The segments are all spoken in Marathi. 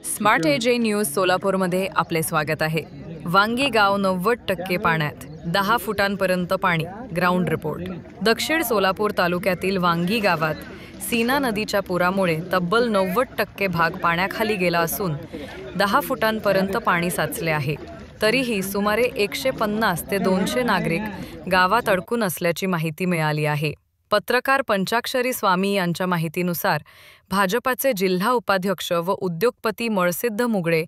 स्मार्ट एजे न्यूज सोलापूरमध्ये आपले स्वागत आहे। वांगी गाव 90% पाण्यात, 10 फुटांपर्यंत पाणी। Ground report. दक्षिण सोलापूर तालुक्यातील वांगी गावात सीना नदीच्या पुरामुळे तब्बल 90% भाग पाण्याखाली गेला असून 10 फुटांपर्यंत पाणी साचले आहे। तरीही सुमारे 150 ते 200 नागरिक गावात अडकून असल्याची माहिती मिळाली आहे। पत्रकार पंचाक्षरी स्वामी यांच्या माहितीनुसार भाजपाचे जिल्हा उपाध्यक्ष व उद्योगपती मळसिद्ध मुगळे,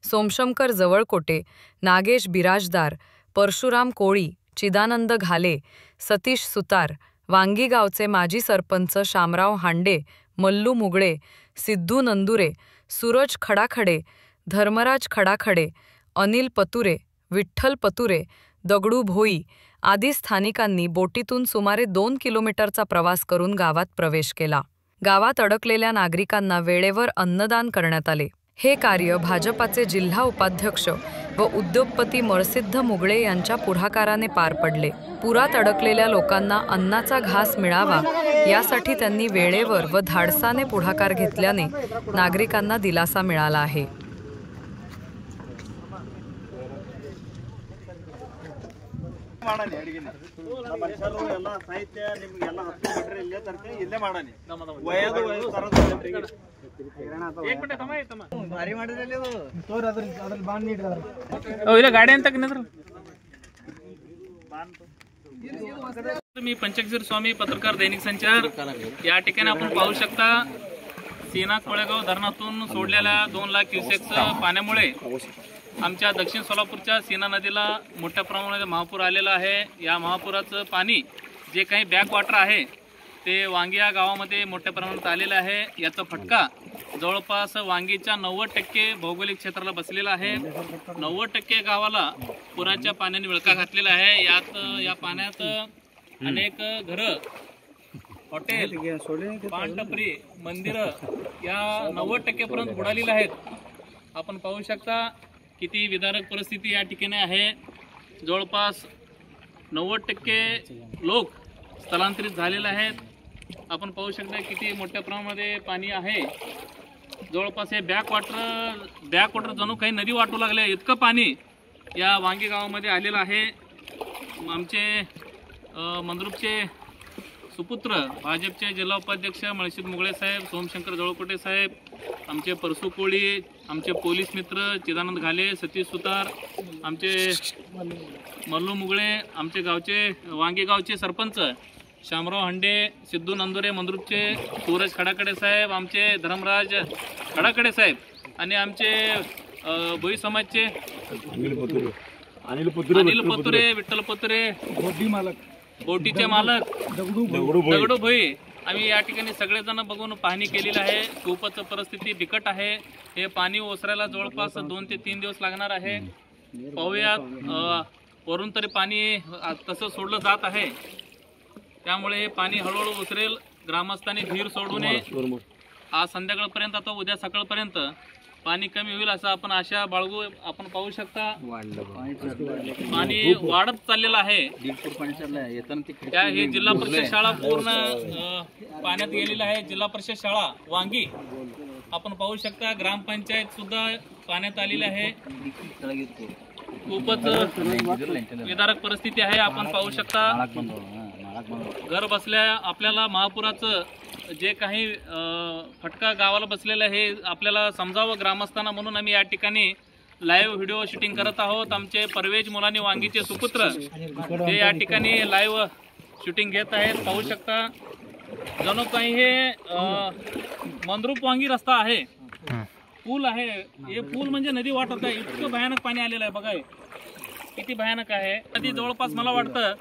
सोमशंकर जवळकोटे, नागेश बिराजदार, परशुराम कोळी, चिदानंद घाले, सतीश सुतार, वांगी गावचे माजी सरपंच शामराव हांडे, मल्लू मुगळे, सिद्धू नंदुरे, सूरज खडाखडे, धर्मराज खडाखडे, अनिल पतुरे, विठ्ठल पतुरे, दगडू भोई आदी स्थानिकांनी बोटीतून सुमारे 2 किलोमीटरचा प्रवास करून गावात प्रवेश केला। गावात अडकलेल्या नागरिकांना वेळेवर अन्नदान करण्यात आले। हे कार्य भाजपाचे जिल्हा उपाध्यक्ष व उद्योगपती मळसिद्ध मुगळे यांच्या पुढाकाराने पार पडले। पुरात अडकलेल्या लोकांना अन्नाचा घास मिळावा यासाठी त्यांनी वेळेवर व धाडसाने पुढाकार घेतल्याने नागरिकांना दिलासा मिळाला आहे। मी पंचाक्षरी स्वामी, पत्रकार, दैनिक संचार। या ठिकाणी आपण पाहू शकता सीना कोळेगाव धरणातून सोडलेल्या 2 लाख क्युसेक्स पाण्यामुळे आमच्या दक्षिण सोलापूरच्या सीना नदीला मोठ्या प्रमाणात महापूर आलेला आहे। या महापुराचं पाणी जे काही बॅक वॉटर आहे ते वांगी या गावामध्ये मोठ्या प्रमाणात आलेलं आहे। याचा फटका जवळपास वांगीच्या 90% भौगोलिक क्षेत्राला बसलेला आहे। 90% गावाला पुराच्या पाण्याने विळखा घातलेला आहे। या पाण्यात अनेक घरं, हॉटेल, पानटपरी, मंदिरं या 90% पर्यंत बुडालेली आहेत। आपण पाहू शकता किती विदारक परिस्थिती या ठिकाणी आहे। जवळपास 90% लोक स्थलांतरित झालेले आहेत। आपण पाहू शकता किती मोठ्या प्रमाणामध्ये पाणी आहे। जवळपास हे बॅक वॉटर जणू काही नदी वाटू लागले इतकं पाणी या वांगी गावामध्ये आलेलं आहे। आमचे मंद्रुपचे सुपुत्र भाजपचे जिल्हा उपाध्यक्ष मळसिद्ध मुगळे साहेब, सोमशंकर जवळकोटे साहेब, आमचे परसू कोळी, आमचे पोलीस मित्र चिदानंद घाले, सतीश सुतार, आमचे मल्लू मुगळे, आमचे गावचे वांगी गावचे सरपंच शामराव हांडे, सिद्धू नंदुरे मंद्रुपचे, सूरज खडाखडे साहेब, आमचे धर्मराज खडाखडे साहेब आणि आमचे भोई समाजचे अनिल पतुरे, विठ्ठल पतुरे, बोटीचे मालक दगडू भोई, आम्ही या ठिकाणी सगळेजण बघून पाहणी केलेली आहे। खूपच परिस्थिती बिकट आहे। हे पाणी ओसरायला जवळपास 2 ते 3 दिवस लागणार आहे। पाहूयात वरून तरी पाणी तसं सोडलं जात आहे, त्यामुळे हे पाणी हळूहळू ओसरेल। ग्रामस्थांनी धीर सोडू नये। आज संध्याकाळपर्यंत आता उद्या सकाळपर्यंत पाणी कमी होईल असं आपण आशा बाळगू। आपण पाहू शकता पाणी वाढत चाललेलं आहे। हे जिल्हा परिषद शाळा पूर्ण पाण्यात गेलेली आहे। जिल्हा परिषद शाळा वांगी आपण पाहू शकता, ग्रामपंचायत सुद्धा पाण्यात आलेली आहे। खूपच विदारक परिस्थिती आहे। आपण पाहू शकता घर बसल्या आपल्याला महापुराचं जे काही फटका गावाला बसलेला आहे आपल्याला समजावं ग्रामस्थांना, म्हणून आम्ही या ठिकाणी लाईव्ह व्हिडिओ शूटिंग करत आहोत। आमचे परवेज मुलानी वांगीचे सुपुत्र ते या ठिकाणी लाईव्ह शूटिंग घेत आहेत। पाहू शकता जणू काही हे मंद्रुप वांगी रस्ता आहे, पूल आहे। हे पूल म्हणजे नदी वाटत आहे, इतकं भयानक पाणी आलेलं आहे। बघा किती भयानक आहे नदी। जवळपास मला वाटतं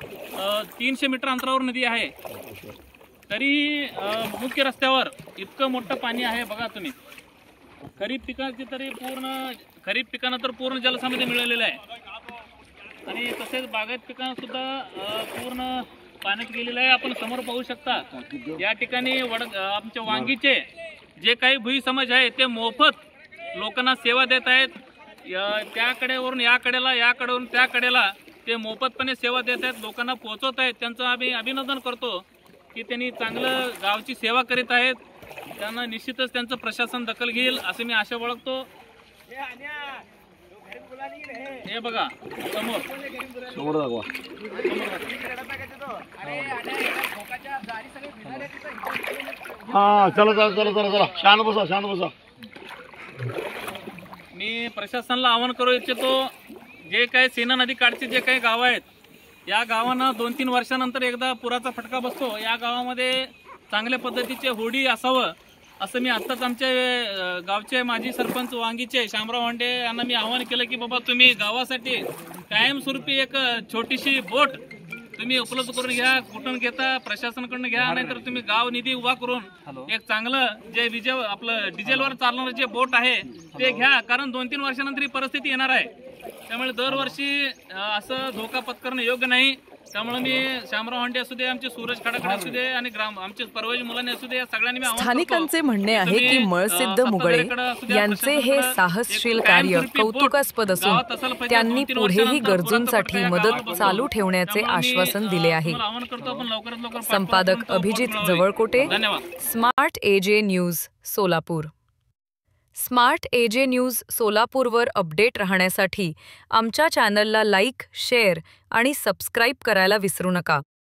300 मीटर अंतरावर नदी आहे, तरी मुख्य रस्त्यावर इतकं मोठं पाणी आहे। बघा तुम्ही, खरीप पिकाची तरी खरीप पिकांना तर पूर्ण जलसमाधी मिळालेलं आहे आणि तसेच बागायत पिकांना सुद्धा पूर्ण पाण्यात गेलेलं आहे। आपण समोर पाहू शकता या ठिकाणी आमच्या वांगीचे जे काही भुई समाज आहे ते मोफत लोकांना सेवा देत आहेत। त्याकडेवरून या कडेला, या कडेवरून त्या कडेला ते मोफतपणे सेवा देत आहेत, लोकांना पोहोचवत आहेत। त्यांचं आम्ही अभिनंदन करतो की त्यांनी चांगलं गावची सेवा करीत आहेत। त्यांना निश्चितच त्यांचं प्रशासन दखल घेईल असे मी आशा बाळगतो. हे बघा समोर दाखवा. हा चला चला चला चला चला शांत बसा शांत बसा. मी प्रशासनाला आवाहन करू इच्छितो, जे काही सेना नदी काठचे जे काही गाव आहेत या गावांना 2-3 वर्षानंतर एकदा पुराचा फटका बसतो. या गावामध्ये चांगल्या पद्धतीचे होडी असावं असं मी आत्ताच आमच्या गावचे माजी सरपंच वांगीचे शामराव हांडे यांना मी आवाहन केलं की बाबा तुम्ही गावासाठी कायमस्वरूपी एक छोटीशी बोट तुम्ही उपलब्ध करून घ्या. कुठून घेता प्रशासनाकडून घ्या, नाहीतर तुम्ही गाव निधी उभा करून एक चांगलं जे आपलं डिझेलवर चालणारं जे बोट आहे ते घ्या. कारण 2-3 वर्षानंतर ही परिस्थिती येणार आहे. त्यामुळे दरवर्षी असं धोका पत्करणं योग्य नाही. त्यामुळे मी शामराव हांडे असू दे, आमचे सूरज खडाखडे असू दे आणि आमचे परवाजी मुलांनी असू दे, या सगळ्यांनी मी आवाहन करतो. स्थानिकांचे म्हणणे आहे की मळसिद्ध मुगळे यांचे हे साहसशील कार्य कौतुकास्पद असून त्यांनी पुढेही गरजूंसाठी मदत चालू ठेवण्याचे आश्वासन दिले आहे. संपादक Abhijit Jawalkote, smart AJ news Solapur. Smart AJ news सोलापूरवर अपडेट राहण्यासाठी आमच्या चॅनलला लाईक, शेअर आणि सबस्क्राईब करायला विसरू नका.